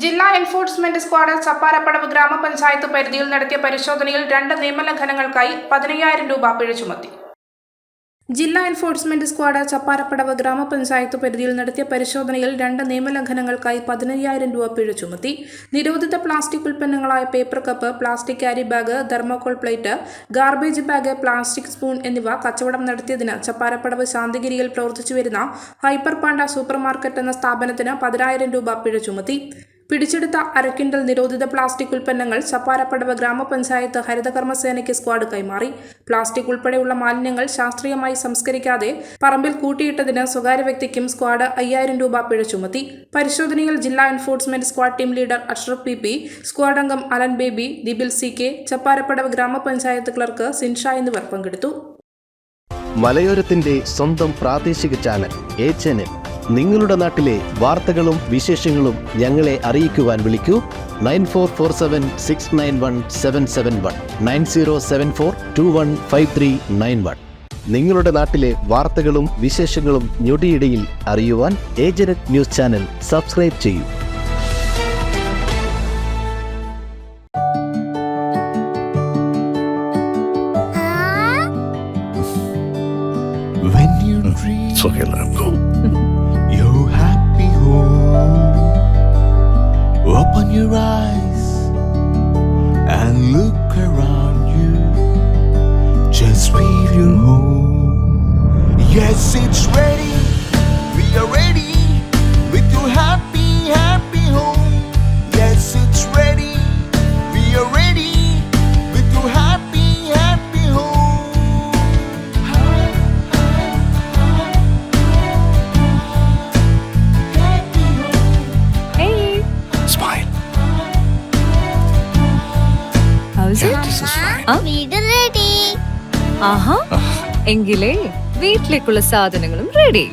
ജില്ലാ enforcement squad Chapparapadavu ഗ്രാമപഞ്ചായത്ത് പരിധിയിൽ നടത്തിയ പരിശോധനയിൽ 2 നിയമലംഘനങ്ങൾക്കായി 15,000 രൂപ പിഴ ചുമത്തി. ജില്ലാ എൻഫോഴ്സ്മെന്റ് സ്ക്വാഡ് ചപ്പാരപ്പടവ് ഗ്രാമപഞ്ചായത്ത് പരിധിയിൽ നടത്തിയ പരിശോധനയിൽ 2 നിയമലംഘനങ്ങൾക്കായി 15,000 രൂപ പിഴ ചുമത്തി. നിരോധിത പ്ലാസ്റ്റിക് ഉൽപ്പന്നങ്ങളായ paper cup, plastic carry bag, thermocol plate, garbage bag, plastic spoon എന്നിവ കച്ചവടം നടത്തിയതിന് ചപ്പാരപ്പടവ് ശാന്തിഗിരിയിൽ പ്രവർത്തിച്ചുവരുന്ന ഹൈപ്പർ പാണ്ട സൂപ്പർ മാർക്കറ്റ് എന്ന സ്ഥാപനത്തിന് 10,000 രൂപ പിഴ ചുമത്തി. പിടിച്ചെടുത്ത 1/2 ക്വിന്റൽ നിരോധിത പ്ലാസ്റ്റിക് ഉൽപ്പന്നങ്ങൾ ചപ്പാരപ്പടവ് ഗ്രാമപഞ്ചായത്ത് ഹരിതകർമ്മസേനയ്ക്ക് സ്ക്വാഡ് കൈമാറി. പ്ലാസ്റ്റിക് ഉൾപ്പെടെയുള്ള മാലിന്യങ്ങൾ ശാസ്ത്രീയമായി സംസ്കരിക്കാതെ പറമ്പിൽ കൂട്ടിയിട്ടതിന് സ്വകാര്യ വ്യക്തിക്കും സ്ക്വാഡ് 5,000 രൂപ പിഴ ചുമത്തി. പരിശോധനയിൽ ജില്ലാ enforcement squad team leader Ashraf PP, squad അംഗം അലൻ ബേബി, ദിബിൽ CK, ചപ്പാരപ്പടവ് ഗ്രാമപഞ്ചായത്ത് ക്ലർക്ക് സിൻഷ എന്നിവർ പങ്കെടുത്തു. മലയോരത്തിന്റെ സ്വന്തം പ്രാദേശിക ചാനൽ A-Channel. നിങ്ങളുടെ നാട്ടിലെ വാർത്തകളും വിശേഷങ്ങളും ഞങ്ങളെ അറിയിക്കുവാൻ വിളിക്കൂ 9447691771 9074215391. നിങ്ങളുടെ നാട്ടിലെ വാർത്തകളും വിശേഷങ്ങളും ഞൊടിയിടയിൽ അറിയുവാൻ A-Channel ന്യൂസ് ചാനൽ സബ്സ്ക്രൈബ് ചെയ്യൂ. When you dream, it's okay, let him go. Your happy home. Open your eyes and look around you. Just feel your home. Yes, it's ready. We are ready with your happy, happy home. Yes, it's ready. We are ready with your happy, happy home. വീട് ready. എങ്കിലേ വീട്ടിലേക്കുള്ള സാധനങ്ങളും ready.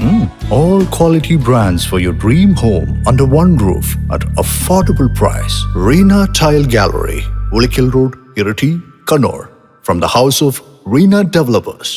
All quality brands for your dream home under one roof at affordable price. Reena Tile Gallery, Ulikil Road, Irati, Kannur. From the house of Reena Developers.